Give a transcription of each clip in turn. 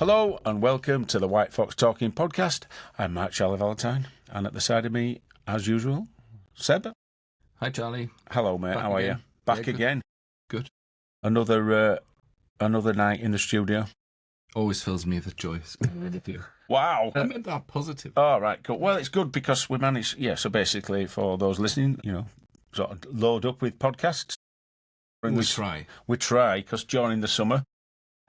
Hello and welcome to the White Fox Talking Podcast. I'm Mark Charlie Valentine, and at the side of me, as usual, Seb. Hi, Charlie. Hello, mate. How are you? Back again. Good. Another night in the studio. Always fills me with joy. Wow. I meant that positive. All right, cool. Well, it's good because we managed, so basically for those listening, sort of load up with podcasts. We try, because during the summer,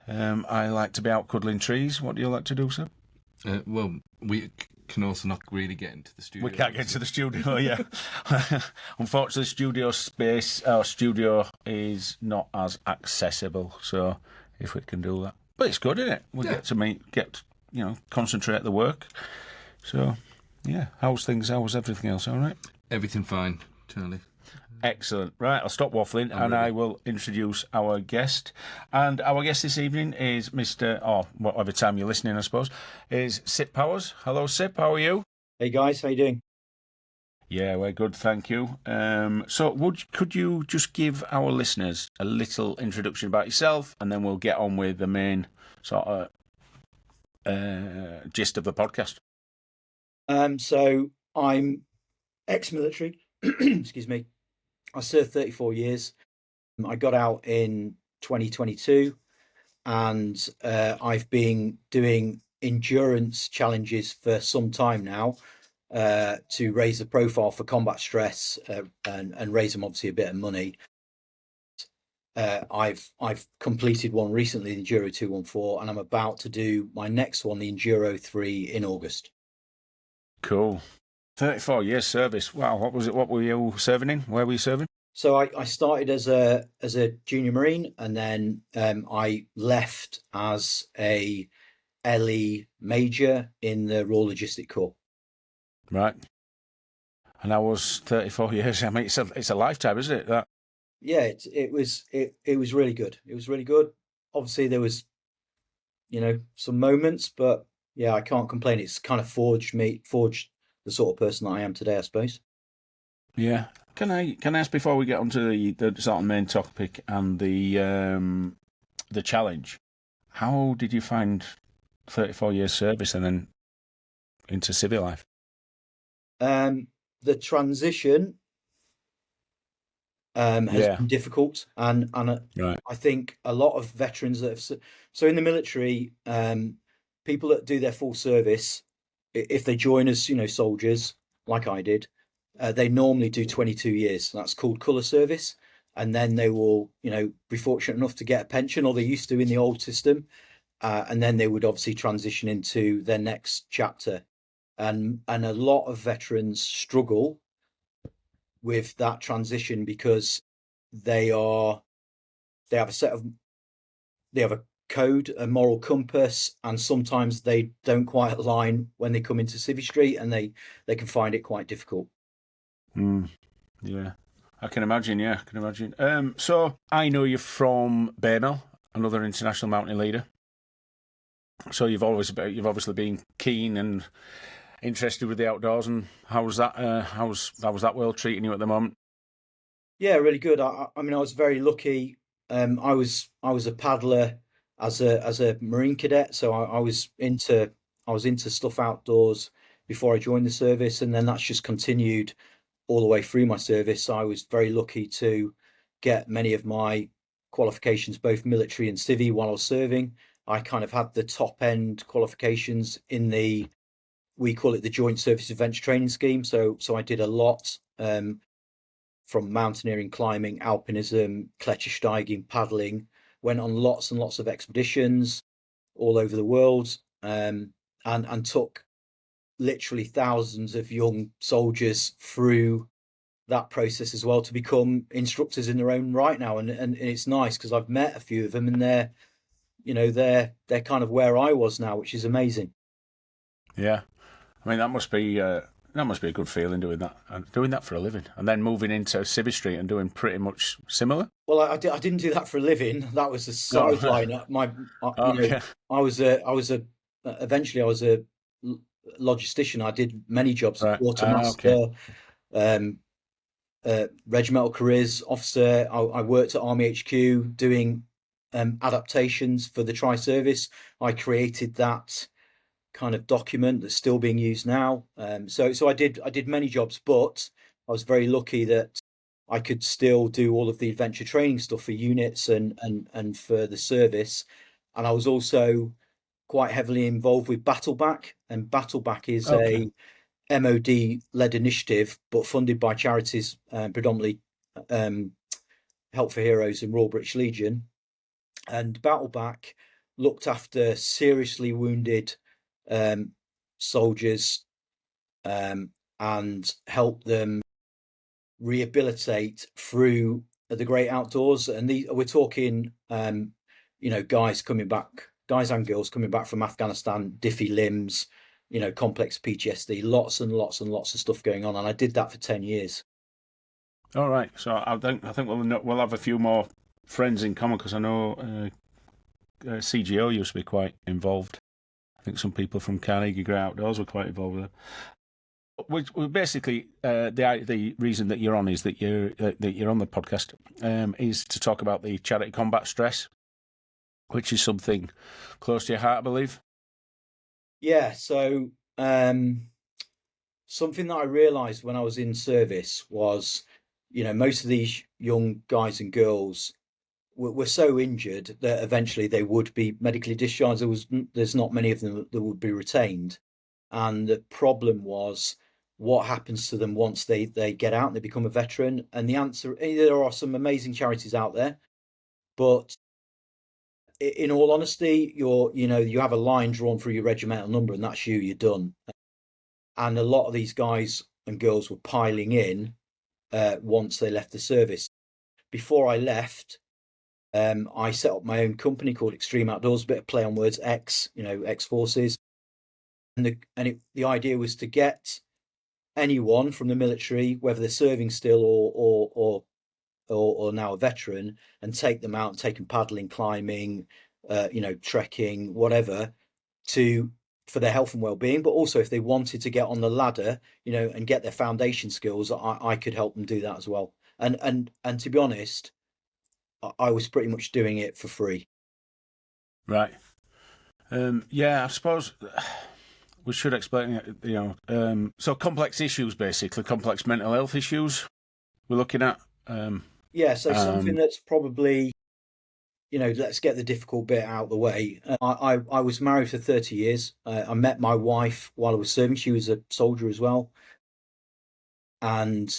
I like to be out cuddling trees. What do you like to do, sir? Well, we can also not really get into the studio. We can't get into the studio, yeah. Unfortunately, our studio is not as accessible, so if we can do that. But it's good, isn't it? We get to concentrate at the work. So, yeah. How's everything else, all right? Everything fine, Charlie. Excellent. Right, I'll stop waffling I will introduce our guest. And our guest this evening is whatever time you're listening, I suppose, is Sip Powers. Hello, Sip. How are you? Hey, guys. How you doing? Yeah, we're good, thank you. So could you just give our listeners a little introduction about yourself, and then we'll get on with the main sort of gist of the podcast? So I'm ex-military. Excuse me. I served 34 years. I got out in 2022, and I've been doing endurance challenges for some time now to raise the profile for combat stress and raise them obviously a bit of money. I've completed one recently, the Enduro 214, and I'm about to do my next one, the Enduro 3, in August. Cool. 34 years service. Wow, what was it? What were you serving in? Where were you serving? So I started as a junior Marine, and then I left as a LE major in the Royal Logistic Corps. Right. And I was 34 years. I mean, it's a lifetime, isn't it? That. Yeah, it was really good. It was really good. Obviously, there was, some moments, but yeah, I can't complain. It's kind of forged the sort of person that I am today, I suppose. Yeah. Can I ask before we get onto the sort of main topic and the challenge? How did you find 34 years service and then into civil life? The transition has been difficult, and right. I think a lot of veterans that have so in the military, people that do their full service, if they join as soldiers like I did, they normally do 22 years. That's called colour service, and then they will be fortunate enough to get a pension, or they used to in the old system, and then they would obviously transition into their next chapter, and a lot of veterans struggle with that transition because they have a code, a moral compass, and sometimes they don't quite align when they come into civistry, and they can find it quite difficult. Yeah, I can imagine. Yeah, I can imagine. So I know you're from Baymel, another international mountain leader. So you've obviously been keen and interested with the outdoors. And how's that world treating you at the moment? Yeah, really good. I mean, I was very lucky. I was a paddler as a Marine cadet, so I was into stuff outdoors before I joined the service, and then that's just continued all the way through my service. So I was very lucky to get many of my qualifications, both military and civvy, while I was serving. I kind of had the top end qualifications in we call it the Joint Service Adventure Training Scheme. So I did a lot from mountaineering, climbing, alpinism, Klettersteiging, paddling, went on lots and lots of expeditions all over the world, and took literally thousands of young soldiers through that process as well to become instructors in their own right now. And it's nice because I've met a few of them, and they're kind of where I was now, which is amazing. Yeah, I mean that must be a good feeling doing that for a living, and then moving into civistry and doing pretty much similar. Well, I didn't do that for a living. That was a sideline. Eventually I was a logistician. I did many jobs, right. Quartermaster, regimental careers officer. I worked at Army HQ doing adaptations for the tri-service. I created that kind of document that's still being used now. So I did many jobs, but I was very lucky that I could still do all of the adventure training stuff for units and for the service. And I was also quite heavily involved with Battleback, and Battleback is Okay. a MOD led initiative, but funded by charities, predominantly Help for Heroes and Royal British Legion. And Battleback looked after seriously wounded soldiers and helped them rehabilitate through the great outdoors. And we're talking, guys and girls coming back from Afghanistan, diffy limbs, complex PTSD, lots and lots and lots of stuff going on. And I did that for 10 years. All right. So I think we'll have a few more friends in common, because I know CGO used to be quite involved. I think some people from Carnegie Great Outdoors were quite involved with it. Well, basically, the reason that you're on is that you're on the podcast is to talk about the charity combat stress, which is something close to your heart, I believe. Yeah. So something that I realised when I was in service was, most of these young guys and girls were so injured that eventually they would be medically discharged. There's not many of them that would be retained, and the problem was what happens to them once they get out and they become a veteran. And the answer, there are some amazing charities out there, but in all honesty, you have a line drawn through your regimental number, and that's you. You're done. And a lot of these guys and girls were piling in once they left the service. Before I left, I set up my own company called Extreme Outdoors, a bit of play on words, X Forces, and the idea was to get anyone from the military, whether they're serving still or now a veteran, and take them out and take them paddling, climbing, trekking, whatever, for their health and well-being. But also, if they wanted to get on the ladder, and get their foundation skills, I could help them do that as well. And to be honest, I was pretty much doing it for free. Right. Yeah, I suppose we should explain it, so complex issues, basically, complex mental health issues we're looking at. Yeah, so something that's probably, let's get the difficult bit out of the way. I was married for 30 years. I met my wife while I was serving. She was a soldier as well. And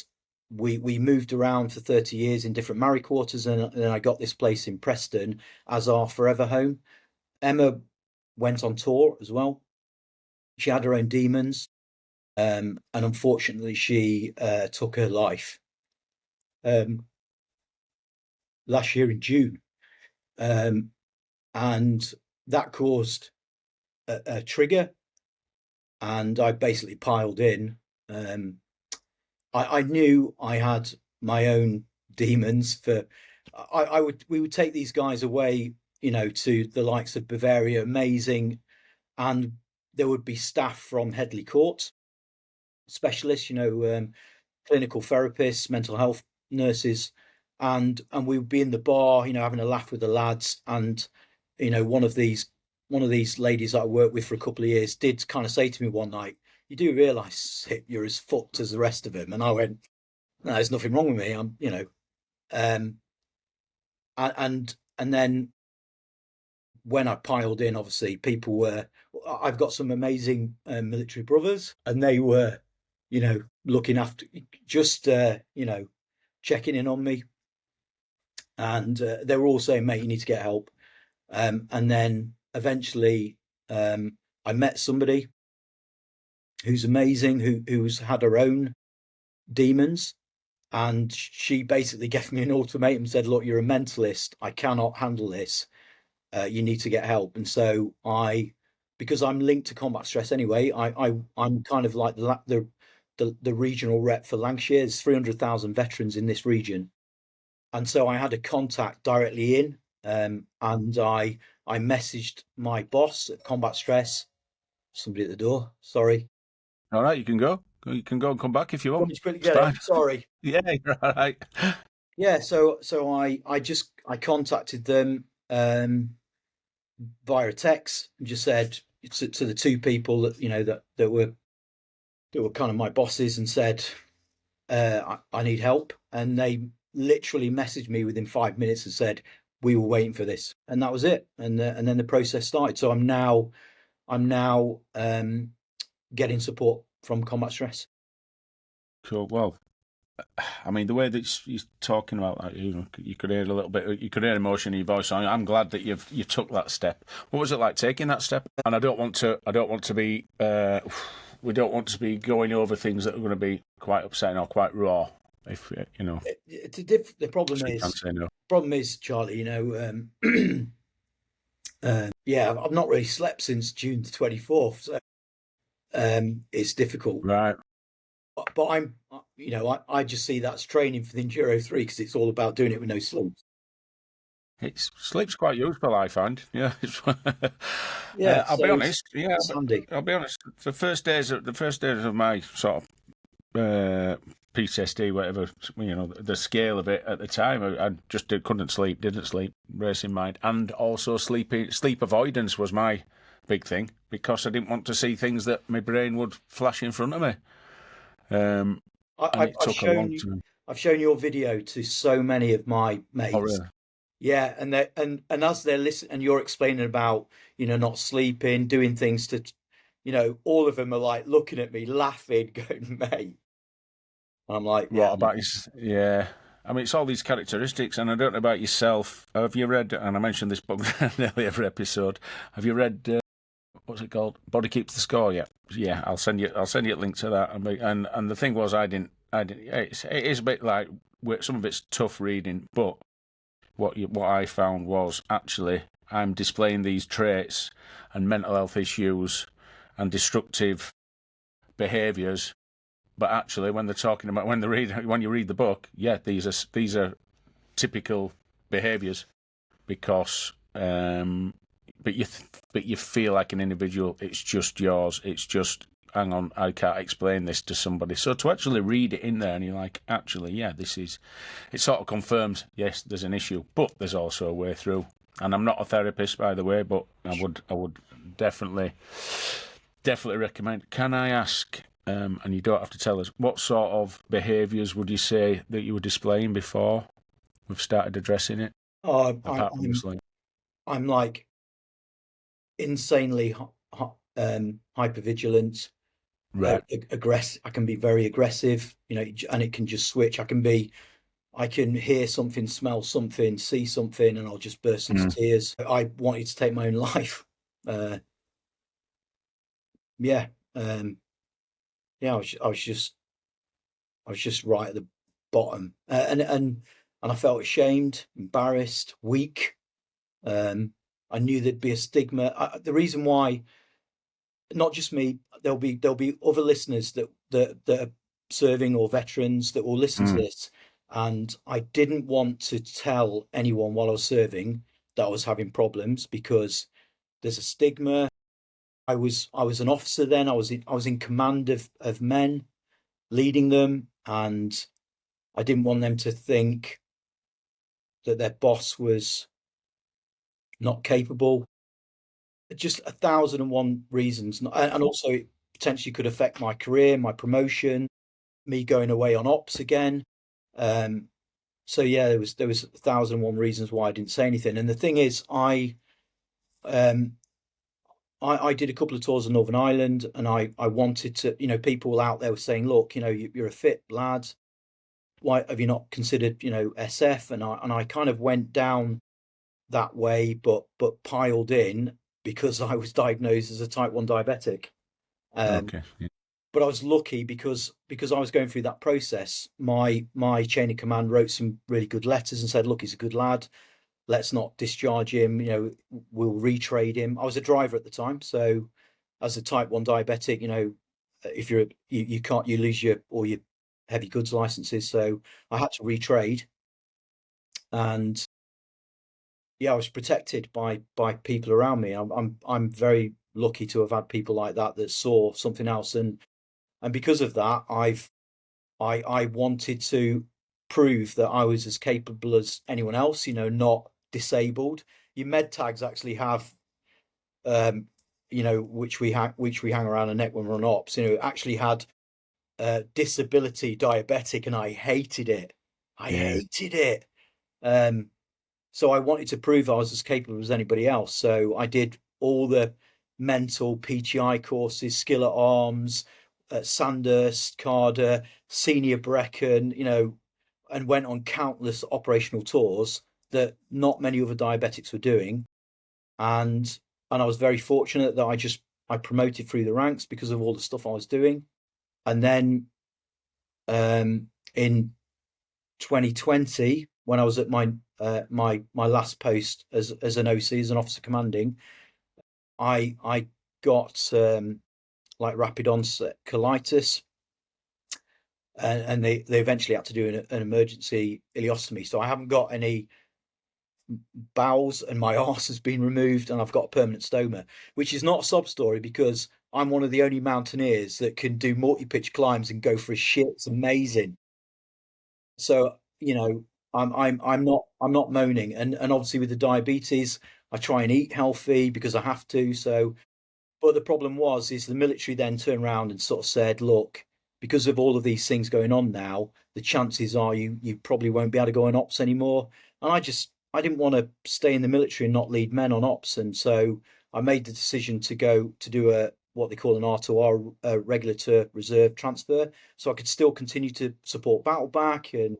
we moved around for 30 years in different married quarters, and then I got this place in Preston as our forever home. Emma went on tour as well. She had her own demons, and unfortunately she took her life last year in June, and that caused a trigger, and I basically piled in. I knew I had my own demons. We would take these guys away, to the likes of Bavaria, amazing, and there would be staff from Headley Court, specialists, clinical therapists, mental health nurses, and we would be in the bar, having a laugh with the lads. And one of these ladies that I worked with for a couple of years did kind of say to me one night, "You do realise you're as fucked as the rest of them?" And I went, "No, there's nothing wrong with me. I'm, and then when I piled in, obviously I've got some amazing military brothers, and they were, looking after, just, checking in on me. And they were all saying, "Mate, you need to get help." And then eventually I met somebody who's amazing, who's had her own demons. And she basically gave me an ultimatum, said, "Look, you're a mentalist. I cannot handle this. You need to get help." And so because I'm linked to combat stress anyway, I'm kind of like the regional rep for Lancashire. There's 300,000 veterans in this region. And so I had a contact directly in, and I messaged my boss at Combat Stress. Somebody at the door. Sorry. All right, you can go. You can go and come back if you want. Sorry. Yeah, you're all right. Yeah, so I contacted them. via a text and just said to the two people that that were kind of my bosses, and said, I need help. And they literally messaged me within 5 minutes and said, we were waiting for this. And that was it. And then the process started. So I'm now getting support from combat stress. Cool. Well, I mean, the way that you're talking about that, you could hear a little bit, you could hear emotion in your voice. I'm glad that you took that step. What was it like taking that step? And I don't want to be, we don't want to be going over things that are going to be quite upsetting or quite raw. If The problem is, Charlie, yeah, I've not really slept since June the 24th, so it's difficult. Right. But I just see that's training for the Enduro 3, because it's all about doing it with no sleep. Sleep's quite useful, I find. Yeah. Yeah, I'll be honest. Yeah, it's handy. I'll be honest. The first days of my sort of PTSD, whatever, the scale of it at the time, I just didn't sleep, racing mind, and also sleep avoidance was my big thing, because I didn't want to see things that my brain would flash in front of me. It took a long time. I've shown your video to so many of my mates. Oh, really? Yeah, and as they're listening, and you're explaining about not sleeping, doing things to, all of them are like looking at me, laughing, going, mate. And I'm like, yeah. What about yeah. I mean, it's all these characteristics, and I don't know about yourself. Have you read? And I mentioned this book nearly every episode. Have you read? What's it called? Body Keeps the Score. Yeah. I'll send you a link to that. And the thing was, I didn't. It is a bit like, some of it's tough reading, but what I found was, actually, I'm displaying these traits and mental health issues and destructive behaviours. But actually, when they're talking about, when you read the book, yeah, these are typical behaviours, because but you feel like an individual. It's just yours. It's just, hang on, I can't explain this to somebody. So to actually read it in there, and you're like, actually, yeah, it sort of confirms, yes, there's an issue, but there's also a way through. And I'm not a therapist, by the way, but I would definitely recommend. Can I ask? And you don't have to tell us, what sort of behaviours would you say that you were displaying before we've started addressing it? I'm like insanely hypervigilant, right? Aggressive. I can be very aggressive, and it can just switch. I can hear something, smell something, see something, and I'll just burst into tears. I wanted to take my own life. Yeah. Yeah, I was just right at the bottom, and I felt ashamed, embarrassed, weak. I knew there'd be a stigma. The reason why, not just me, there'll be other listeners that are serving or veterans that will listen to this, and I didn't want to tell anyone while I was serving that I was having problems, because there's a stigma. I was an officer then. I was in command of men, leading them, and I didn't want them to think that their boss was not capable. Just 1,001 reasons, and also it potentially could affect my career, my promotion, me going away on ops again. So yeah, there was 1,001 reasons why I didn't say anything. And the thing is, I did a couple of tours in Northern Ireland, and I wanted to, people out there were saying, look, you're a fit lad. Why have you not considered, SF? And I kind of went down that way, but piled in, because I was diagnosed as a type 1 diabetic. Okay. Yeah. But I was lucky, because I was going through that process. My chain of command wrote some really good letters and said, look, he's a good lad. Let's not discharge him. We'll retrade him. I was a driver at the time, so as a type 1 diabetic, if you can't, you lose your heavy goods licenses. So I had to retrade, and yeah, I was protected by people around me. I'm very lucky to have had people like that saw something else, and because of that, I wanted to prove that I was as capable as anyone else. Not disabled. your med tags actually have, which we hang around the neck when we're on ops. Actually had disability diabetic, and I hated it. I hated it. So I wanted to prove I was as capable as anybody else. So I did all the mental PTI courses, skill at arms, Sandhurst, Carder, Senior Brecon, and went on countless operational tours that not many other diabetics were doing. And I was very fortunate that I promoted through the ranks because of all the stuff I was doing. And then in 2020, when I was at my last post as an OC, as an officer commanding, I got like rapid onset colitis, and they eventually had to do an emergency ileostomy. So I haven't got any bowels, and my arse has been removed, and I've got a permanent stoma, which is not a sob story because I'm one of the only mountaineers that can do multi-pitch climbs and go for a shit. It's amazing. So I'm not moaning, and obviously with the diabetes, I try and eat healthy because I have to. So, but the problem is the military then turned around and sort of said, look, because of all of these things going on now, the chances are you probably won't be able to go on ops anymore. And I didn't want to stay in the military and not lead men on ops, and so I made the decision to go to do what they call an R2R, regular to reserve transfer, so I could still continue to support battle back and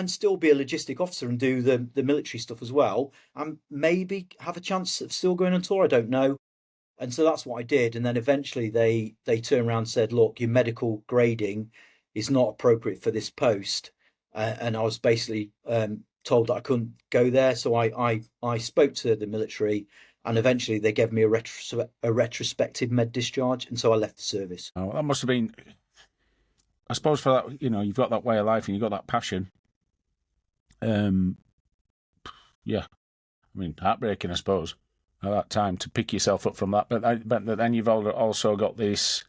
still be a logistic officer and do the military stuff as well, and maybe have a chance of still going on tour. I don't know. And so that's what I did. And then eventually they turned around and said, look, your medical grading is not appropriate for this post. And I was basically told that I couldn't go there. So I spoke to the military, and eventually they gave me a retrospective med discharge. And so I left the service. Oh, that must have been, I suppose, for that, you've got that way of life and you've got that passion. Yeah. I mean, heartbreaking, I suppose, at that time to pick yourself up from that. But then you've also got this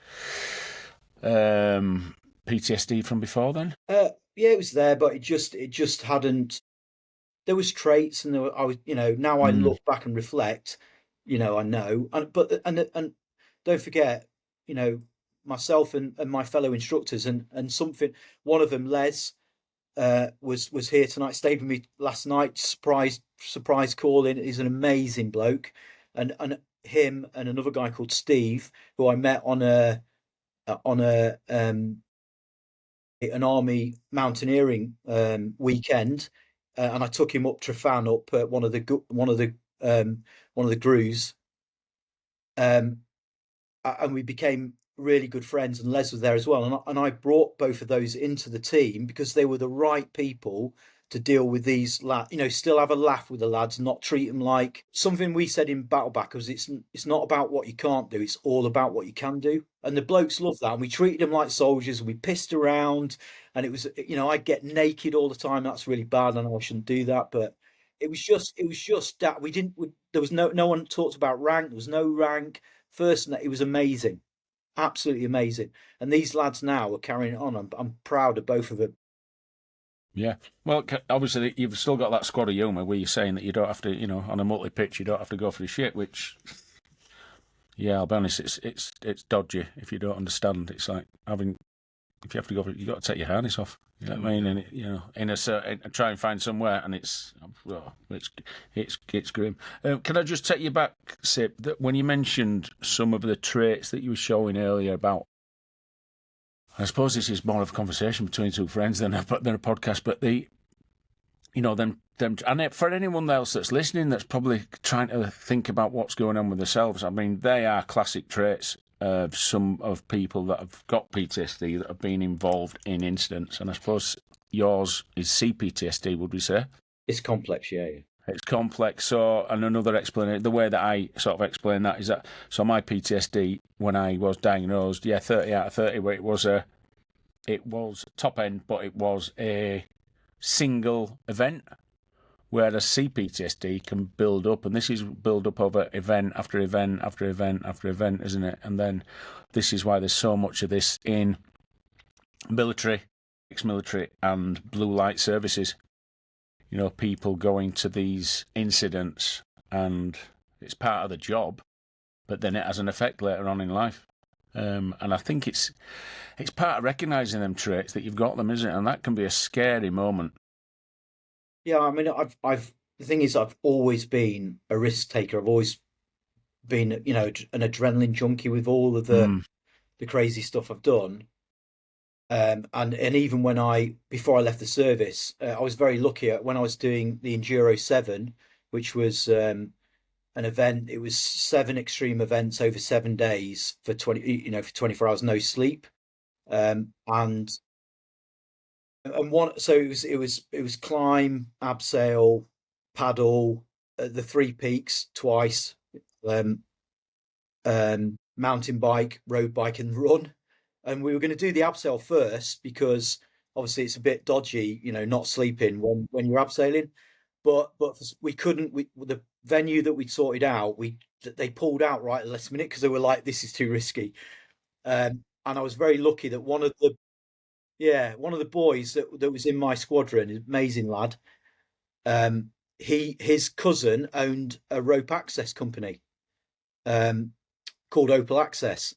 PTSD from before then? Yeah, it was there, but it just hadn't. There was traits, and I was, now I look back and reflect, I know, and don't forget, myself and my fellow instructors, and something. One of them, Les, was here tonight, stayed with me last night. Surprise call in. He's an amazing bloke, and him and another guy called Steve, who I met on an army mountaineering weekend, and I took him up Trafan, up one of the grues, and we became really good friends. And Les was there as well, and I brought both of those into the team because they were the right people to deal with these lads. Still have a laugh with the lads, not treat them like something we said in Battleback. Was it's not about what you can't do; it's all about what you can do. And the blokes loved that, and we treated them like soldiers. And we pissed around, and it was, I'd get naked all the time. That's really bad, and I shouldn't do that. But it was just that we didn't. There was no one talked about rank. There was no rank. First, it was amazing, absolutely amazing. And these lads now are carrying it on. I'm proud of both of them. Yeah. Well, obviously, you've still got that squad of humour where you're saying that you don't have to, on a multi-pitch, you don't have to go for the shit, which, yeah, I'll be honest, it's dodgy if you don't understand. It's like if you have to go for it, you've got to take your harness off. You know what I mean? And, in a certain, try and find somewhere, and it's grim. Can I just take you back, Sip, that when you mentioned some of the traits that you were showing earlier about, I suppose this is more of a conversation between two friends than a podcast, but them, and for anyone else that's listening that's probably trying to think about what's going on with themselves, I mean, they are classic traits of some of people that have got PTSD that have been involved in incidents, and I suppose yours is CPTSD, would we say? It's complex, yeah. It's complex. So, and another explanation, the way that I sort of explain that is that, so my PTSD, when I was diagnosed, 30 out of 30, where it was top end, but it was a single event, whereas CPTSD can build up, and this is build up over event after event after event after event, isn't it? And then this is why there's so much of this in military, ex-military, and blue light services. People going to these incidents and it's part of the job, but then it has an effect later on in life. And I think it's part of recognising them traits that you've got them, isn't it? And that can be a scary moment. Yeah, I mean, the thing is, I've always been a risk taker. I've always been, you know, an adrenaline junkie with all of the crazy stuff I've done. And even before I left the service, I was very lucky when I was doing the Enduro 7, which was an event. It was 7 extreme events over 7 days for 24 hours, no sleep. And one, so it was climb, abseil, paddle, the three peaks twice, um, mountain bike, road bike, and run. And we were going to do the abseil first because obviously it's a bit dodgy, you know, not sleeping when you're abseiling. But we couldn't. The venue that we'd sorted out, they pulled out right at the last minute because they were like, "This is too risky." And I was very lucky that one of the boys that was in my squadron, amazing lad. His cousin owned a rope access company called Opal Access,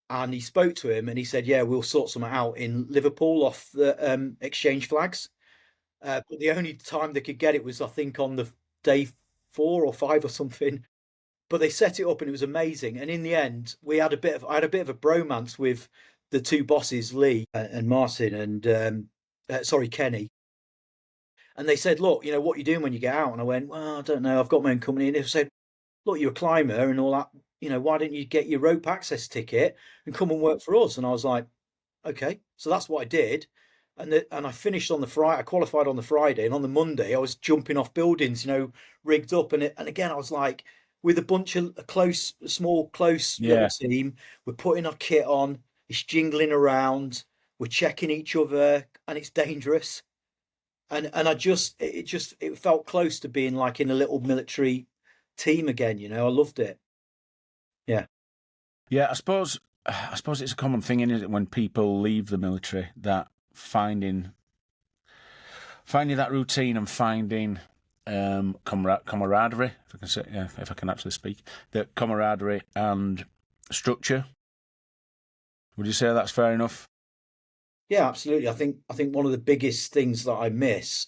and he spoke to him and he said, "Yeah, we'll sort something out in Liverpool off the exchange flags." But the only time they could get it was, I think, on the day 4 or 5 or something. But they set it up and it was amazing. And in the end, I had a bit of a bromance with the two bosses, Lee and Martin, and sorry, Kenny. And they said, "Look, you know what you're doing when you get out?" And I went, "Well, I don't know. I've got my own company." And they said, "Look, you're a climber and all that. You know, why don't you get your rope access ticket and come and work for us?" And I was like, "Okay." So that's what I did. And I finished on the Friday. I qualified on the Friday, and on the Monday, I was jumping off buildings, you know, rigged up. And again, I was like, with a bunch of close little Yeah. team, we're putting our kit on. It's jingling around. We're checking each other, and it's dangerous. And it felt close to being like in a little military team again. You know, I loved it. Yeah. Yeah, I suppose it's a common thing, isn't it, when people leave the military, that finding that routine and finding camaraderie, if I can say, yeah, if I can actually speak, the camaraderie and structure. Would you say that's fair enough? Yeah, absolutely. I think one of the biggest things that I miss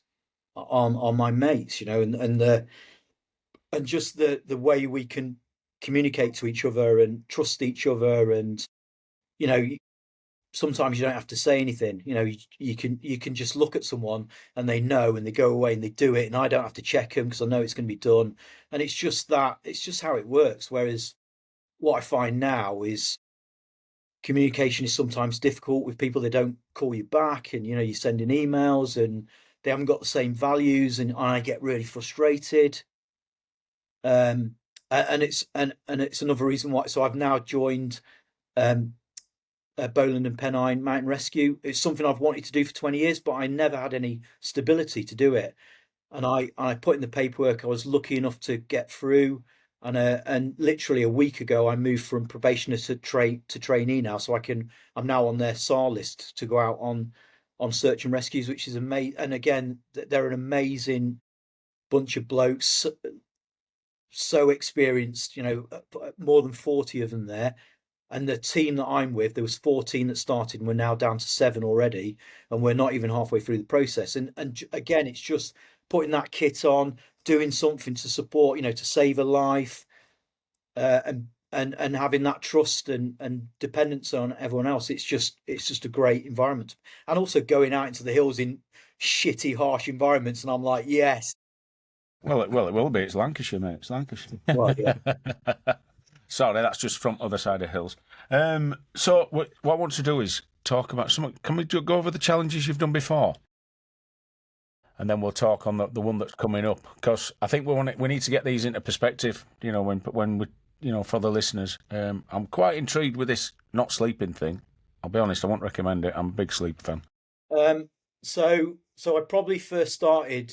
are my mates, you know, and just the way we can communicate to each other and trust each other, and you know, sometimes you don't have to say anything. You know, you can just look at someone and they know, and they go away and they do it, and I don't have to check them because I know it's going to be done. And it's just how it works. Whereas what I find now is communication is sometimes difficult with people. They don't call you back, and you know, you're sending emails and they haven't got the same values, and I get really frustrated. um and it's another reason why. So I've now joined um Bowland and Pennine Mountain Rescue. It's something I've wanted to do for 20 years, but I never had any stability to do it. And I put in the paperwork. I was lucky enough to get through, and literally a week ago I moved from probationer to trainee now, so I'm now on their SAR list to go out on search and rescues, which is amazing. And again, they're an amazing bunch of blokes, so experienced. You know, more than 40 of them there. And the team that I'm with, there was 14 that started, and we're now down to 7 already, and we're not even halfway through the process. And again, it's just putting that kit on, doing something to support, you know, to save a life, and having that trust and dependence on everyone else. It's just a great environment, and also going out into the hills in shitty, harsh environments. And I'm like, yes, Well, it will be. It's Lancashire, mate. It's Lancashire. well, yeah. Sorry, that's just from other side of hills. So what I want to do is talk about some. Can we go over the challenges you've done before, and then we'll talk on the one that's coming up? Because I think we need to get these into perspective. You know, when we, you know, for the listeners. I'm quite intrigued with this not sleeping thing. I'll be honest, I won't recommend it. I'm a big sleep fan. So I probably first started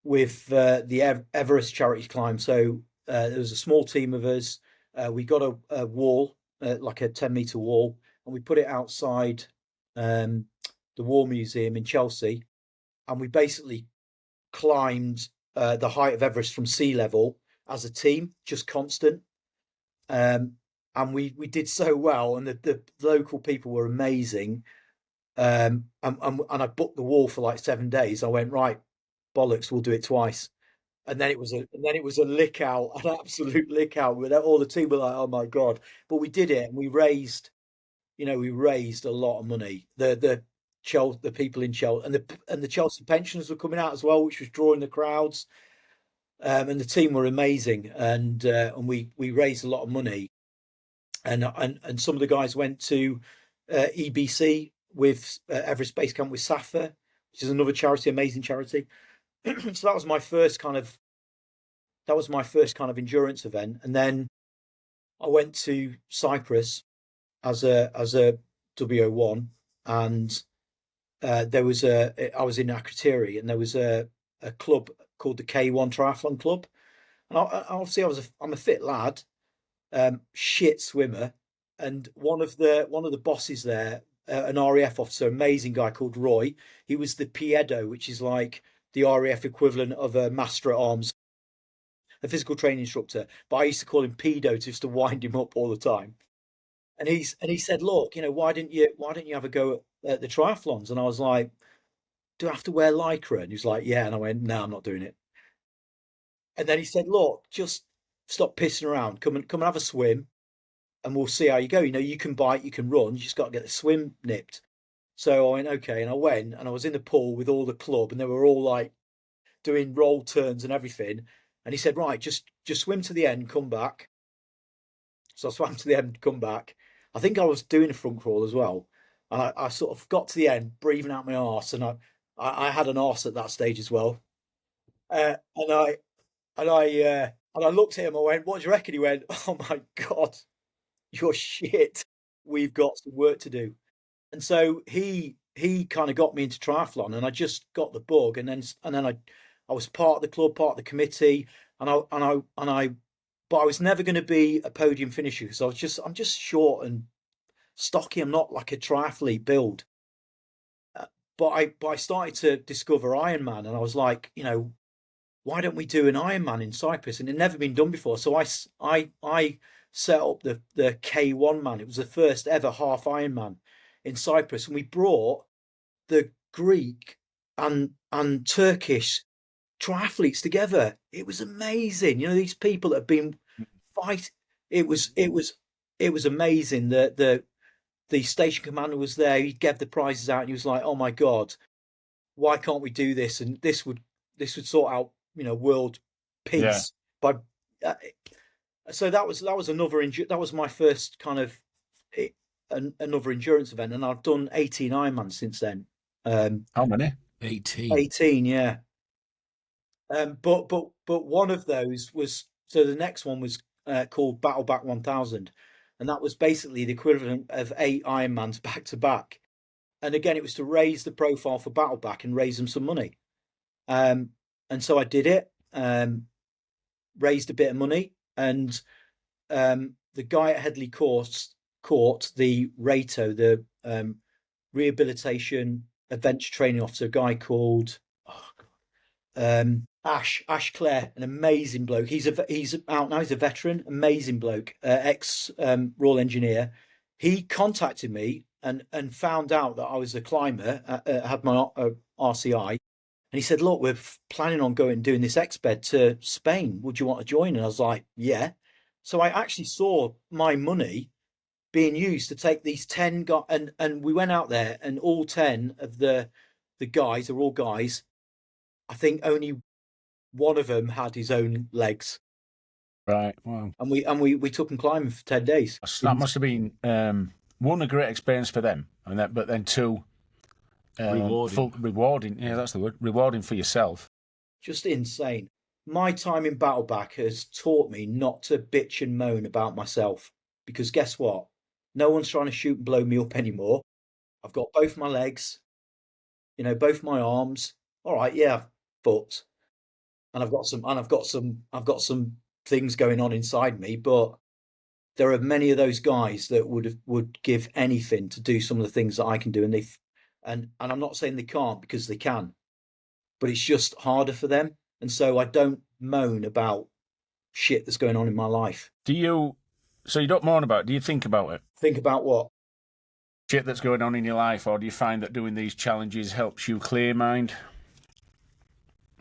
with the Everest charity climb. So there was a small team of us. We got a wall, like a 10-meter wall, and we put it outside the War Museum in Chelsea. And we basically climbed the height of Everest from sea level as a team, just constant. And we did so well, and the local people were amazing. And I booked the wall for like 7 days. I went, right, bollocks, we'll do it twice. And then it was a lick out, an absolute lick out. All the team were like, oh my god! But we did it, and we raised a lot of money. The people in Chelsea and the Chelsea pensioners were coming out as well, which was drawing the crowds. And the team were amazing, and we raised a lot of money. And some of the guys went to EBC with Everest Base Camp with SAFA, which is another charity, amazing charity. So that was my first kind of endurance event, and then I went to Cyprus as a W01, and I was in Akrotiri, and there was a club called the K1 Triathlon Club, and obviously I'm a fit lad, shit swimmer, and one of the bosses there, an RAF officer, amazing guy called Roy. He was the Piedo, which is like the RAF equivalent of a master at arms, a physical training instructor. But I used to call him Pedo just to wind him up all the time. And he said, look, why didn't you have a go at the triathlons? And I was like, do I have to wear lycra? And he was like, yeah. And I went, no, I'm not doing it. And then he said, look, just stop pissing around. Come and have a swim, and we'll see how you go. You can bike, you can run. You just got to get the swim nipped. So I went, okay. And I went, and I was in the pool with all the club, and they were all like doing roll turns and everything. And he said, right, just swim to the end, come back. So I swam to the end, come back. I think I was doing a front crawl as well. And I sort of got to the end, breathing out my arse. And I had an arse at that stage as well. And I looked at him, I went, what do you reckon? He went, oh my God, you're shit. We've got some work to do. And so he kind of got me into triathlon, and I just got the bug. And then I was part of the club, part of the committee, but I was never going to be a podium finisher because I'm just short and stocky. I'm not like a triathlete build. But I started to discover Ironman, and I was like, why don't we do an Ironman in Cyprus? And it had never been done before. So I set up the K1 man. It was the first ever half Ironman in Cyprus, and we brought the Greek and Turkish triathletes together. It was amazing. These people that have been fight. It was amazing. The station commander was there. He gave the prizes out, and he was like, "Oh my God, why can't we do this?" And this would sort out world peace. Yeah. By so that was another that was my first kind of another endurance event, and I've done 18 Ironmans since then. How many? 18. 18, yeah. But one of those was, so the next one was called Battleback 1000, and that was basically the equivalent of 8 Ironmans back to back. And again, it was to raise the profile for Battleback and raise them some money. And so I did it, raised a bit of money, and the guy at Headley Court, the RATO, the Rehabilitation Adventure Training Officer, a guy called Ash Clare, an amazing bloke. He's out now. He's a veteran, amazing bloke, ex Royal Engineer. He contacted me and found out that I was a climber, had my RCI, and he said, "Look, we're planning on doing this exped to Spain. Would you want to join?" And I was like, "Yeah." So I actually saw my money being used to take these 10 guys, and we went out there, and all 10 of the guys are all guys. I think only one of them had his own legs. Right. Wow. And we took them climbing for 10 days. That must have been one, a great experience for them, but then two, rewarding. Yeah, that's the word. Rewarding for yourself. Just insane. My time in Battleback has taught me not to bitch and moan about myself, because guess what? No one's trying to shoot and blow me up anymore. I've got both my legs, both my arms. All right, yeah, foot, and I've got some things going on inside me, but there are many of those guys that would give anything to do some of the things that I can do, and I'm not saying they can't, because they can, but it's just harder for them. and so I don't moan about shit that's going on in my life. So you don't moan about it, do you think about it? Think about what? Shit that's going on in your life, or do you find that doing these challenges helps you clear your mind?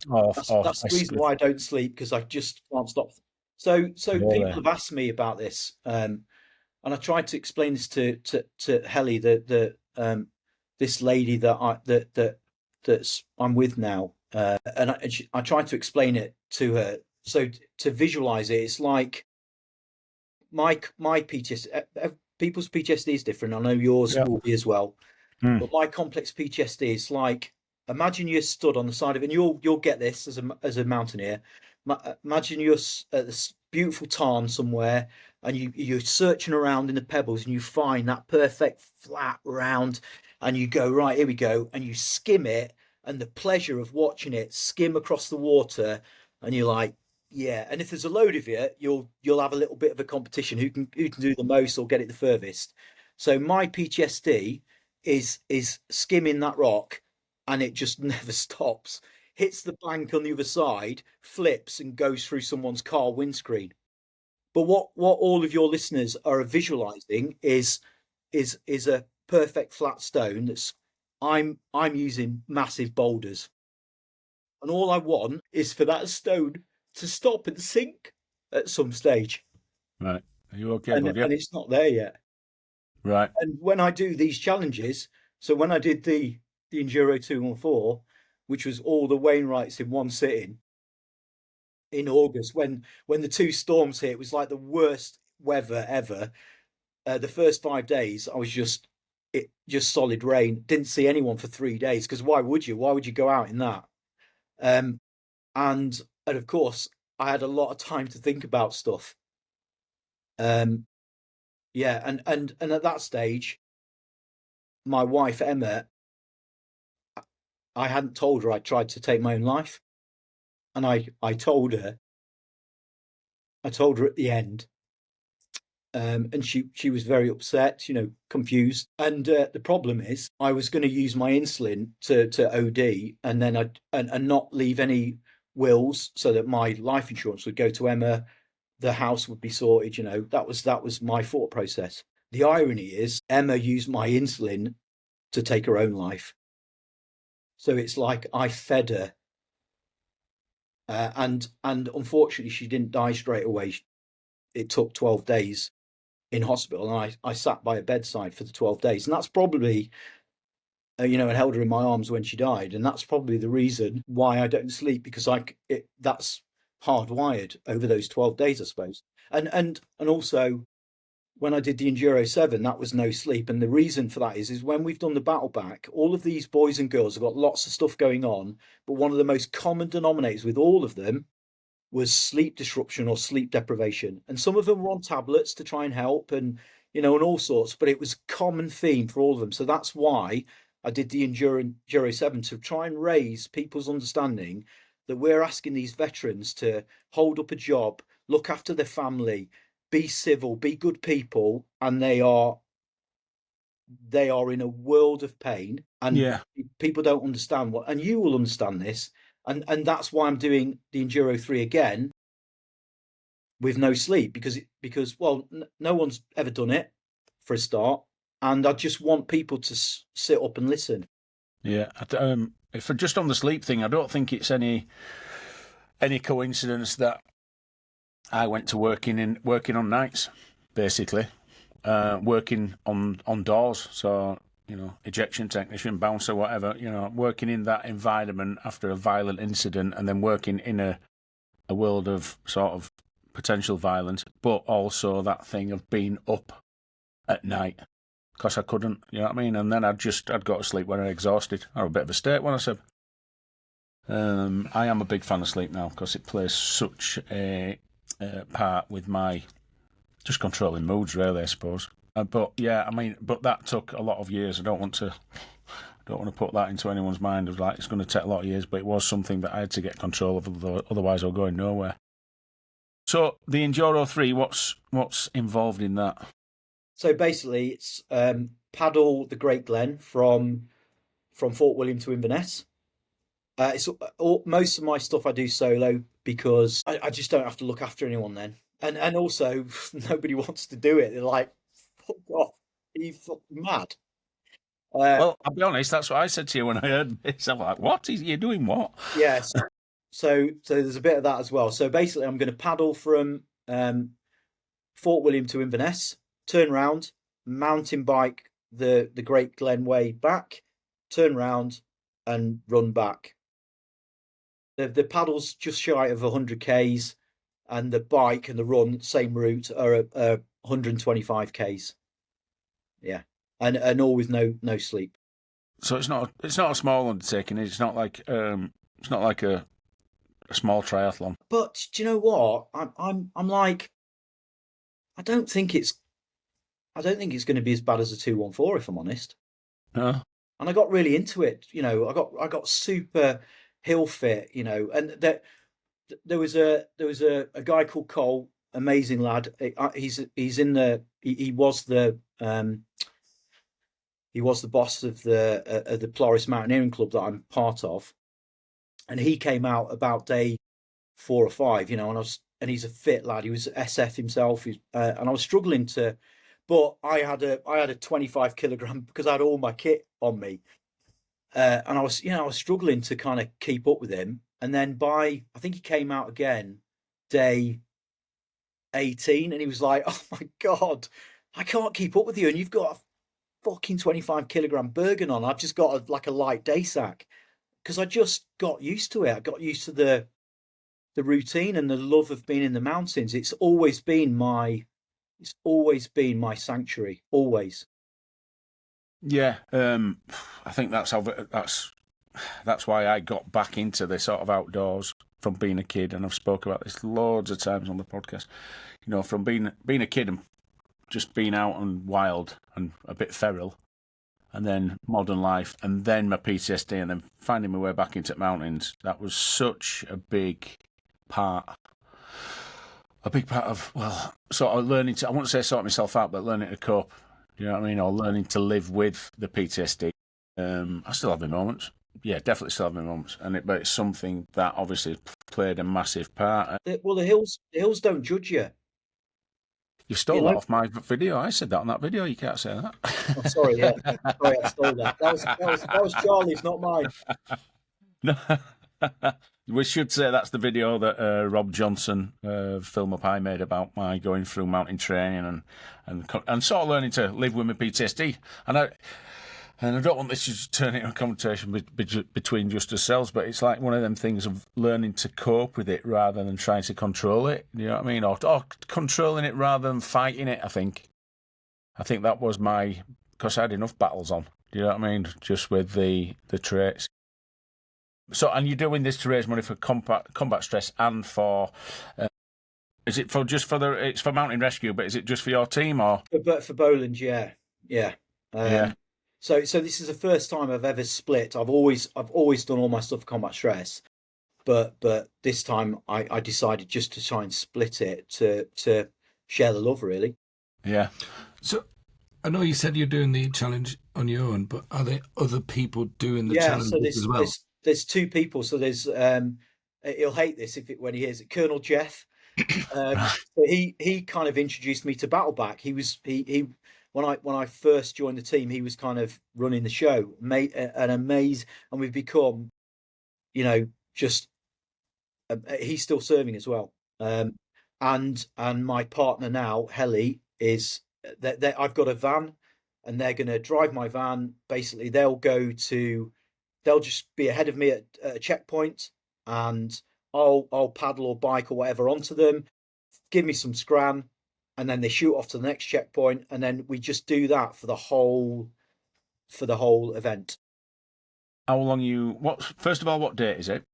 That's the reason why I don't sleep, because I just can't stop. So people have asked me about this, and I tried to explain this to Helly, this lady that's I'm with now, and I tried to explain it to her. So to visualize it, it's like my PTSD. People's PTSD is different. I know yours will be as well. But my complex PTSD is like, imagine you're stood on the side of it, and you'll get this as a mountaineer. Imagine you're at this beautiful tarn somewhere, and you're searching around in the pebbles, and you find that perfect flat round, and you go, right, here we go, and you skim it, and the pleasure of watching it skim across the water, and you're like, yeah. And if there's a load of you, you'll have a little bit of a competition who can do the most or get it the furthest. So my PTSD is skimming that rock, and it just never stops. Hits the bank on the other side, flips, and goes through someone's car windscreen. But what all of your listeners are visualizing is a perfect flat stone that's I'm using massive boulders. And all I want is for that stone to stop and sink at some stage. Right. Are you okay, And, bud? Yeah. and it's not there yet. Right. And when I do these challenges, so when I did the Enduro 214, which was all the Wainwrights in one sitting in August, when the two storms hit, it was like the worst weather ever. The first 5 days, I was just solid rain. Didn't see anyone for 3 days, because why would you? Why would you go out in that? And of course, I had a lot of time to think about stuff. Yeah, and at that stage, my wife Emma, I hadn't told her I tried to take my own life, and I told her at the end, and she was very upset, confused. And the problem is, I was going to use my insulin to OD, and then and not leave any wills, so that my life insurance would go to Emma, the house would be sorted. That was my thought process. The irony is, Emma used my insulin to take her own life. So it's like I fed her, and unfortunately, she didn't die straight away. It took 12 days in hospital, and I sat by her bedside for the 12 days, and that's probably, and held her in my arms when she died, and that's probably the reason why I don't sleep, because that's hardwired over those 12 days, I suppose. And also, when I did the Enduro 7, that was no sleep. And the reason for that is when we've done the battle back, all of these boys and girls have got lots of stuff going on, but one of the most common denominators with all of them was sleep disruption or sleep deprivation. And some of them were on tablets to try and help, and all sorts, but it was a common theme for all of them. So that's why I did the Enduro 7, to try and raise people's understanding that we're asking these veterans to hold up a job, look after their family, be civil, be good people, and they are in a world of pain, and people don't understand what, and you will understand this, and that's why I'm doing the Enduro 3 again with no sleep, because well, no one's ever done it, for a start, and I just want people to sit up and listen. Yeah. If just on the sleep thing, I don't think it's any coincidence that I went to working on nights, basically, working on doors. So, ejection technician, bouncer, whatever, working in that environment after a violent incident, and then working in a world of sort of potential violence, but also that thing of being up at night, because I couldn't, you know what I mean? And then I'd go to sleep when I'm exhausted, or a bit of a state when I said. I am a big fan of sleep now, because it plays such a part with my just controlling moods, really, I suppose. But yeah, but that took a lot of years. I don't want to put that into anyone's mind of like it's going to take a lot of years, but it was something that I had to get control of, otherwise I was going nowhere. So the Enduro 3, what's involved in that? So basically, it's paddle the Great Glen from Fort William to Inverness. It's most of my stuff I do solo because I just don't have to look after anyone then, and also nobody wants to do it. They're like, "Fuck off, are you fucking mad?" Well, I'll be honest, that's what I said to you when I heard this. I'm like, what? You're doing what? Yes. So there's a bit of that as well. So basically, I'm going to paddle from Fort William to Inverness, turn round, mountain bike the Great Glen Way back, turn round, and run back. The paddle's just shy of 100 k's, and the bike and the run, same route, are 125 k's. Yeah, and all with no sleep. So it's not a small undertaking. It's not like a small triathlon. But do you know what? I'm like, I don't think it's going to be as bad as a 214, if I'm honest. No. And I got really into it. I got super hill fit. And there was a guy called Cole, amazing lad. He was the boss of the Polaris Mountaineering Club that I'm part of, and he came out about day 4 or 5. And he's a fit lad. He was SF himself, and I was struggling to, but I had a 25 kilogram because I had all my kit on me, and I was struggling to kind of keep up with him. And then I think he came out again day 18, and he was like, "Oh my god, I can't keep up with you, and you've got a fucking 25 kilogram Bergen on. I've just got like a light day sack." Because I just got used to it. I got used to the routine and the love of being in the mountains. It's always been my sanctuary. Always. Yeah, I think that's why I got back into this sort of outdoors from being a kid, and I've spoken about this loads of times on the podcast. From being a kid and just being out and wild and a bit feral, and then modern life, and then my PTSD, and then finding my way back into mountains. That was such a big part of, well, sort of learning to, I won't say sort myself out, but learning to cope. You know what I mean? Or learning to live with the PTSD. I still have my moments. Yeah, definitely still have my moments. But it's something that obviously played a massive part. Well, the hills don't judge you. You stole that off my video. I said that on that video. You can't say that. Oh, sorry, yeah, sorry, I stole that. That was Charlie's, not mine. No. We should say that's the video that Rob Johnson, Film Up I, made about my going through mountain training and sort of learning to live with my PTSD. And I don't want this to turn into a conversation between just ourselves, but it's like one of them things of learning to cope with it rather than trying to control it. You know what I mean? Or controlling it rather than fighting it, I think. I think that was because I had enough battles on. Do you know what I mean? Just with the traits. So, and you're doing this to raise money for combat stress and for, is it it's for mountain rescue, but is it just for your team or? But for Bowland, yeah. Yeah. So this is the first time I've ever split. I've always done all my stuff for combat stress, but this time I decided just to try and split it to share the love, really. Yeah. So I know you said you're doing the challenge on your own, but are there other people doing the challenge as well? There's 2 people. So there's he'll hate this when he hears it. Colonel Jeff. So he kind of introduced me to Battleback. He when I first joined the team, he was kind of running the show, and we've become, just he's still serving as well. And my partner now, Helly, is that I've got a van, and they're going to drive my van. Basically, they'll just be ahead of me at a checkpoint, and I'll paddle or bike or whatever onto them, give me some scran, and then they shoot off to the next checkpoint, and then we just do that for the whole event. How long first of all, what date is it?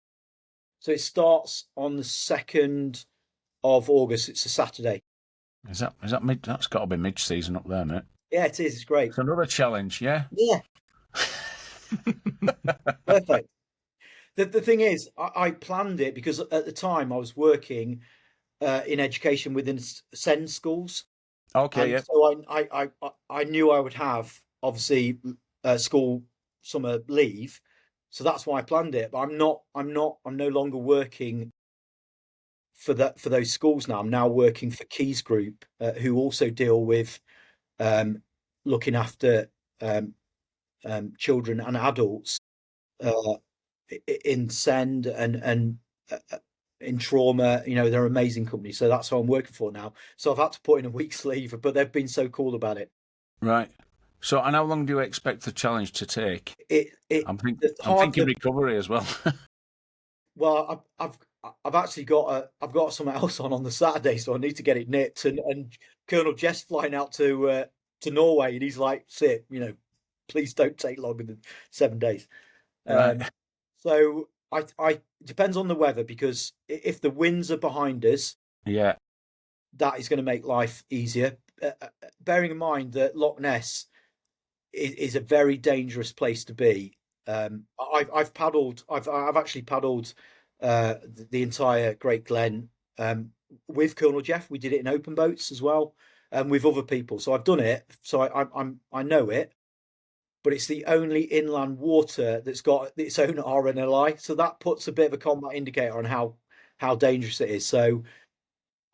So it starts on the 2nd of August. It's a Saturday. Is that mid? That's got to be mid-season up there, mate. Yeah, it is. It's great. It's another challenge, yeah. Yeah. Perfect. The thing is, I planned it because at the time I was working in education within SEND schools. Okay, yeah. So I knew I would have, obviously, school summer leave, So that's why I planned it. But I'm no longer working for those schools now. I'm now working for Keys Group, who also deal with looking after children and adults in SEND and in trauma. They're an amazing company. So that's who I'm working for now. So I've had to put in a week's leave, but they've been so cool about it. Right. So, and how long do you expect the challenge to take? I'm thinking recovery as well. Well, I've actually got something else on the Saturday, so I need to get it nipped. And Colonel Jess flying out to Norway, and he's like, "Sit, please don't take longer than 7 days." Right. So I depends on the weather, because if the winds are behind us, yeah, that is going to make life easier. Bearing in mind that Loch Ness is a very dangerous place to be. I've paddled. I've actually paddled the entire Great Glen with Colonel Jeff. We did it in open boats as well, and with other people. So I've done it. So I know it. But it's the only inland water that's got its own RNLI. So that puts a bit of a combat indicator on how dangerous it is. So,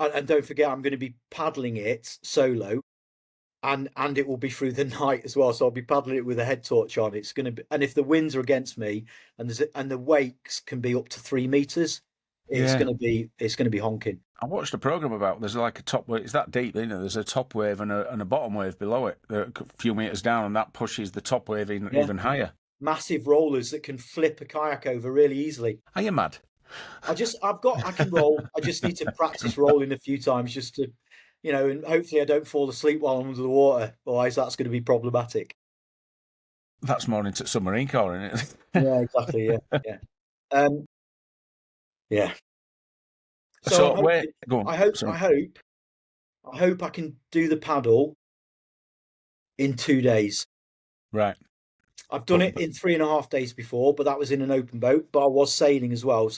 and don't forget, I'm going to be paddling it solo. And it will be through the night as well. So I'll be paddling it with a head torch on. It's going to be, and if the winds are against me, and the wakes can be up to 3 meters, it's going to be honking. I watched a program about there's like a top wave. It's that deep, isn't it? There's a top wave and a bottom wave below it, a few meters down, and that pushes the top wave even higher. Massive rollers that can flip a kayak over really easily. Are you mad? I can roll. I just need to practice rolling a few times just to, and hopefully I don't fall asleep while I'm under the water. Otherwise, that's going to be problematic. That's more into submarine core, isn't it? Yeah, exactly. Yeah. Yeah. So I hope I can do the paddle in 2 days. Right. I've done it in 3.5 days before, but that was in an open boat. But I was sailing as well,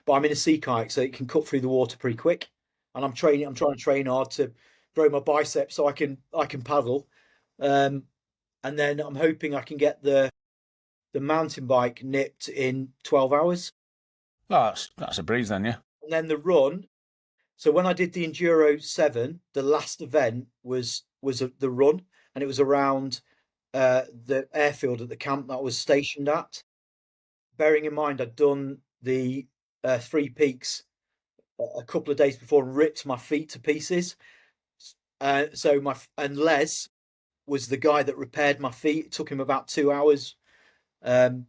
but I'm in a sea kayak, so it can cut through the water pretty quick. And I'm trying to train hard to grow my biceps so I can paddle. And then I'm hoping I can get the mountain bike nipped in 12 hours. Oh, that's a breeze then, yeah. And then the run. So when I did the Enduro 7, the last event was the run, and it was around the airfield at the camp that I was stationed at. Bearing in mind, I'd done the 3 peaks a couple of days before and ripped my feet to pieces. And Les was the guy that repaired my feet. It took him about 2 hours. And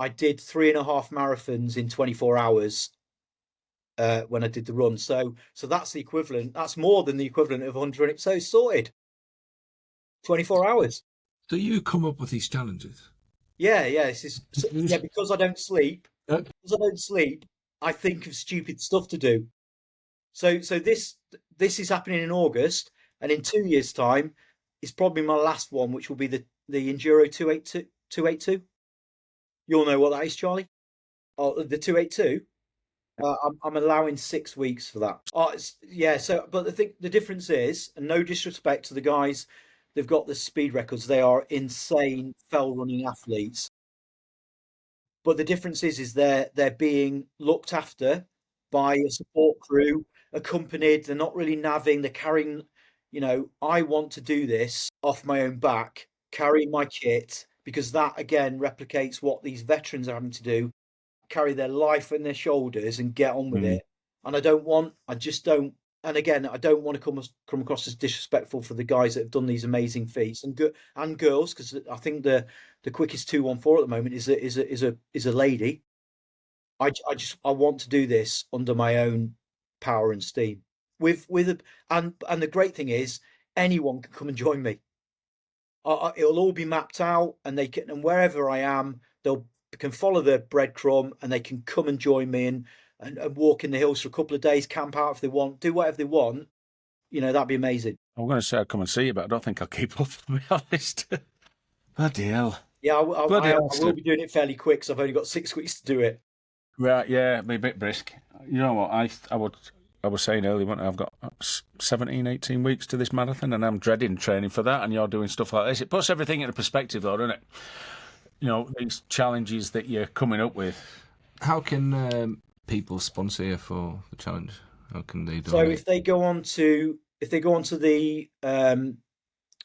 I did 3.5 marathons in 24 hours when I did the run. So that's the equivalent. That's more than the equivalent of 100. So sorted. 24 hours. So you come up with these challenges? Yeah. Because I don't sleep. I think of stupid stuff to do. So this is happening in August, and in 2 years' time, it's probably my last one, which will be the Enduro 282. You'll know what that is, Charlie? Oh, the 282. I'm allowing 6 weeks for that. But the difference is, and no disrespect to the guys, they've got the speed records. They are insane fell running athletes. But the difference is they're being looked after by a support crew, accompanied. They're not really navving. They're carrying, I want to do this off my own back, carrying my kit, because that again replicates what these veterans are having to do, carry their life on their shoulders and get on with it. And I don't want to come across as disrespectful for the guys that have done these amazing feats and girls, because I think the quickest 214 at the moment is a lady. I want to do this under my own power and steam. And the great thing is, anyone can come and join me. It'll all be mapped out, and and wherever I am, can follow the breadcrumb, and they can come and join me and walk in the hills for a couple of days, camp out if they want, do whatever they want. That'd be amazing. I'm going to say I'll come and see you, but I don't think I'll keep up, to be honest. Bloody hell. Yeah, I will be doing it fairly quick, because I've only got 6 weeks to do it. Right, yeah, be a bit brisk. You know what, I was saying earlier, I've got 17, 18 weeks to this marathon, and I'm dreading training for that, and you're doing stuff like this. It puts everything into perspective, though, doesn't it? these challenges that you're coming up with. How can people sponsor you for the challenge? How can they do it? So if they go on to the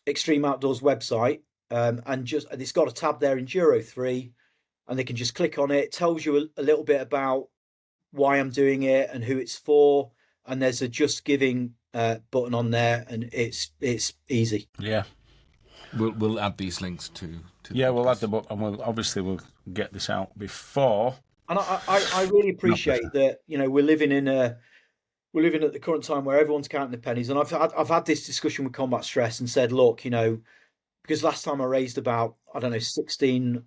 Extreme Outdoors website, and it's got a tab there, Enduro 3, and they can just click on it. It tells you a little bit about why I'm doing it and who it's for, and there's a Just Giving button on there, and it's easy. Yeah. We'll add these links to we'll add them up, and we'll get this out before. And I really appreciate that. We're living at the current time where everyone's counting the pennies, and I've had this discussion with Combat Stress and said, look, because last time I raised about 16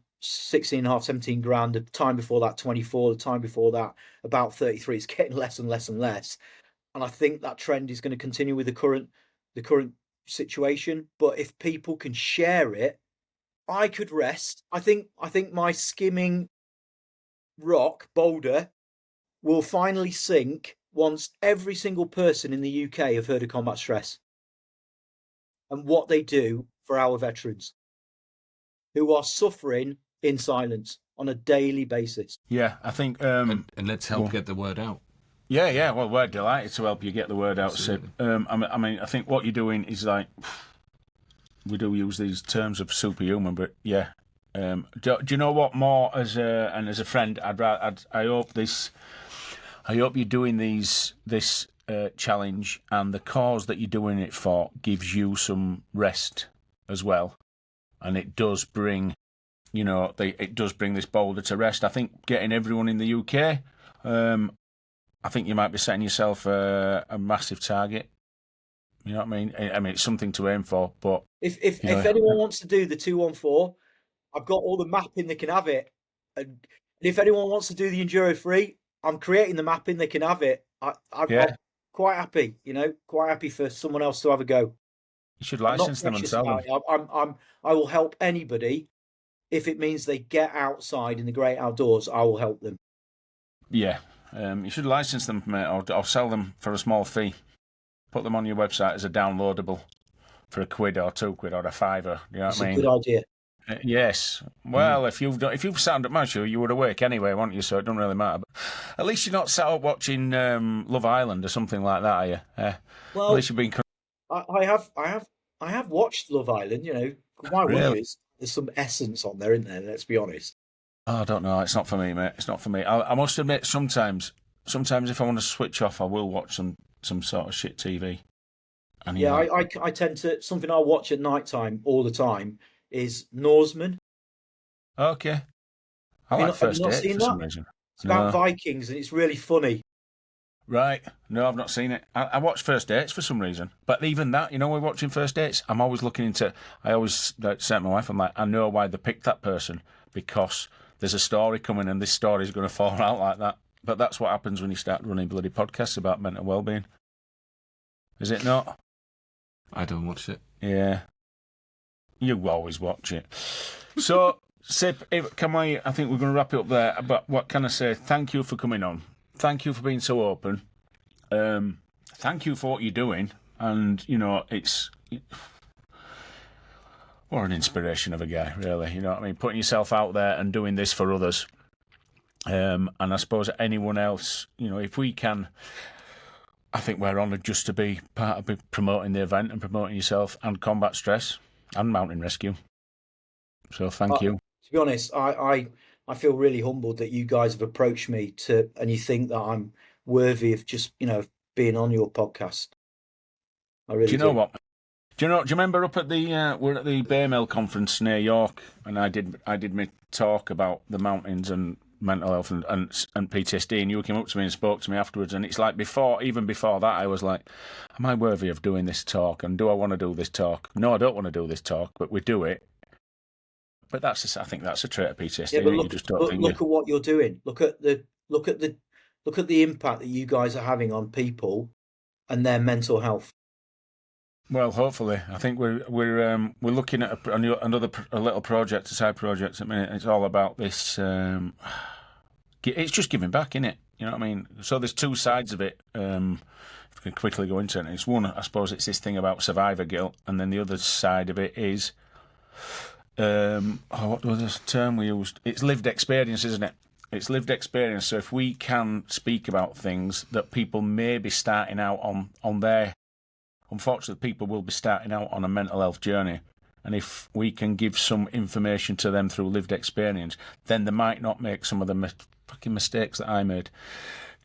and a half, 17 grand. The time before that 24. The time before that about 33. It's getting less and less and less, and I think that trend is going to continue with the current situation. But if people can share it, I could rest. I think my skimming rock boulder will finally sink once every single person in the UK have heard of Combat Stress and what they do for our veterans who are suffering in silence on a daily basis. Yeah, I think... and let's help get the word out. Yeah, well, we're delighted to help you get the word out, Sib. I think what you're doing is like... We do use these terms of superhuman, but yeah. Do you know what more, as a friend, I hope you're doing this challenge, and the cause that you're doing it for gives you some rest as well, and it does bring, this boulder to rest. I think getting everyone in the UK, I think you might be setting yourself a massive target. You know what I mean? I mean, it's something to aim for. But if anyone wants to do the 214, I've got all the mapping. They can have it. And if anyone wants to do the Enduro 3, I'm creating the mapping. They can have it. I'm quite happy. Quite happy for someone else to have a go. You should license them and sell them. I will help anybody if it means they get outside in the great outdoors. I will help them. Yeah, you should license them, mate, or sell them for a small fee. Put them on your website as a downloadable for £1 or £2 or £5. You know what I mean? It's a good idea. Yes. Well, if you've sat at my show, you would awake anyway, won't you? So it doesn't really matter. But at least you're not sat up watching Love Island or something like that, are you? Well, at least you've been. I have watched Love Island. Why wouldn't you? There's some essence on there, isn't there? Let's be honest. Oh, I don't know. It's not for me, mate. It's not for me. I must admit, sometimes if I want to switch off, I will watch some sort of shit TV. And, I tend to, something I watch at night time all the time is Norseman. Okay. I like First Date for some reason. It's about Vikings and it's really funny. Right. No, I've not seen it. I watch First Dates for some reason. But even that, we're watching First Dates, I'm always looking into... I always say to my wife, I'm like, I know why they picked that person, because there's a story coming and this story is going to fall out like that. But that's what happens when you start running bloody podcasts about mental well-being. Is it not? I don't watch it. Yeah. You always watch it. So, Sib, I think we're going to wrap it up there. But what can I say? Thank you for coming on. Thank you for being so open. Thank you for what you're doing. And, it's... What an inspiration of a guy, really. You know what I mean? Putting yourself out there and doing this for others. And I suppose anyone else, if we can... I think we're honoured just to be part of promoting the event and promoting yourself and Combat Stress and Mountain Rescue. So thank you. To be honest, I feel really humbled that you guys have approached me and you think that I'm worthy of just, being on your podcast. I really do. You know what? Do you remember up at we're at the Bay Mill conference near York, and I did my talk about the mountains and mental health and PTSD, and you came up to me and spoke to me afterwards, and it's like even before that I was like, am I worthy of doing this talk, and do I want to do this talk? No, I don't want to do this talk, but we do it. But I think that's a trait of PTSD. Yeah, but look at what you're doing. Look at the impact that you guys are having on people and their mental health. Well, hopefully, I think we're looking at a little project, a side project. I mean, it's all about this. It's just giving back, isn't it? You know what I mean? So there's two sides of it. If we can quickly go into it, it's one, I suppose, it's this thing about survivor guilt, and then the other side of it is what was this term we used? It's lived experience, isn't it? It's lived experience. So if we can speak about things that people may be starting out on their, unfortunately, people will be starting out on a mental health journey. And if we can give some information to them through lived experience, then they might not make some of the fucking mistakes that I made.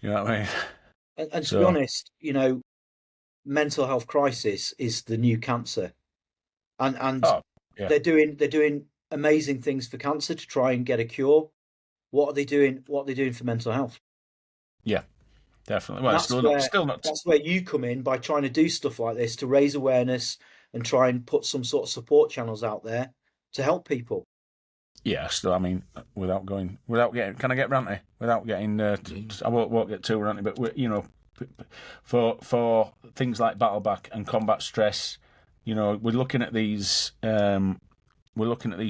You know what I mean? And to be honest, you know, mental health crisis is the new cancer, and they're doing amazing things for cancer to try and get a cure. What are they doing? What are they doing for mental health? Yeah, definitely. Well, still not. That's where you come in by trying to do stuff like this to raise awareness and try and put some sort of support channels out there to help people. Yeah, still, I mean, without getting, can I get ranty? Without getting, I won't get too ranty, but you know, for things like battleback and combat stress, you know, we're looking at these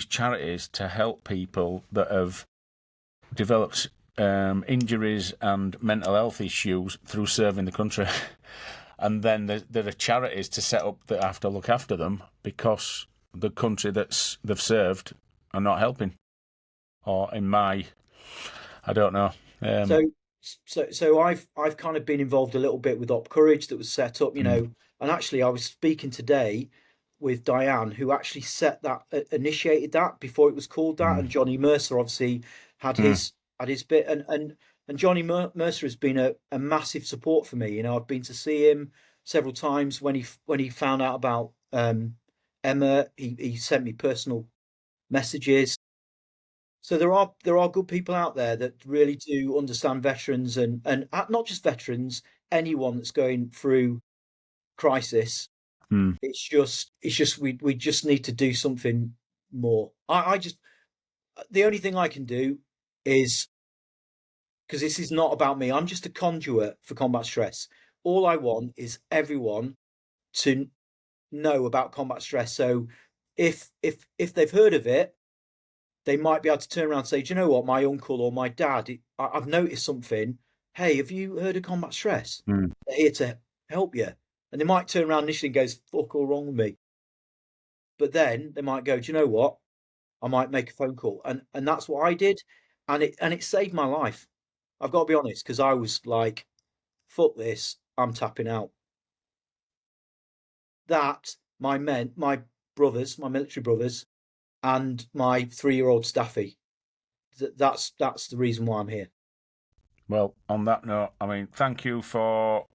charities to help people that have developed injuries and mental health issues through serving the country. And then there are charities to set up that have to look after them because the country that they've served are not helping. Or I don't know. So I've kind of been involved a little bit with Op Courage that was set up, you know, and actually I was speaking today with Diane, who actually initiated that before it was called that, and Johnny Mercer obviously had his bit, and Johnny Mercer has been a massive support for me. You know, I've been to see him several times when he found out about Emma. He sent me personal messages. So there are good people out there that really do understand veterans and not just veterans, anyone that's going through crisis. It's just we just need to do something more. The only thing I can do is, because this is not about me, I'm just a conduit for combat stress. All I want is everyone to know about combat stress. So if they've heard of it, they might be able to turn around and say, do you know what, my uncle or my dad, I've noticed something. Hey, have you heard of combat stress? They're here to help you. And they might turn around initially and go, fuck all wrong with me. But then they might go, do you know what? I might make a phone call. And that's what I did. And it saved my life. I've got to be honest, because I was like, fuck this, I'm tapping out. That, my brothers, my military brothers, and my 3-year-old Staffy, that's the reason why I'm here. Well, on that note, I mean, thank you for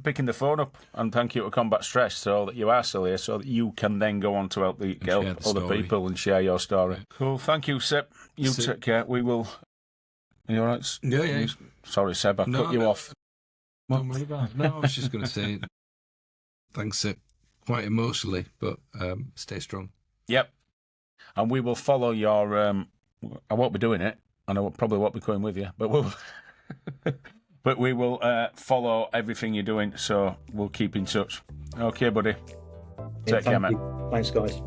picking the phone up, and thank you to Combat Stress so that you are still here, so that you can then go on to help other people and share your story. Yeah. Cool. Thank you, Seb. You take care. We will. Are you all right? Yeah. Sorry, Seb, I cut you off. Don't worry about it. No, I was just going to say thanks, Seb. Quite emotionally, but stay strong. Yep. And we will follow your. I won't be doing it, and I probably won't be going with you, but we'll. But we will follow everything you're doing, so we'll keep in touch. Okay, buddy. Take care, man. Thanks, guys.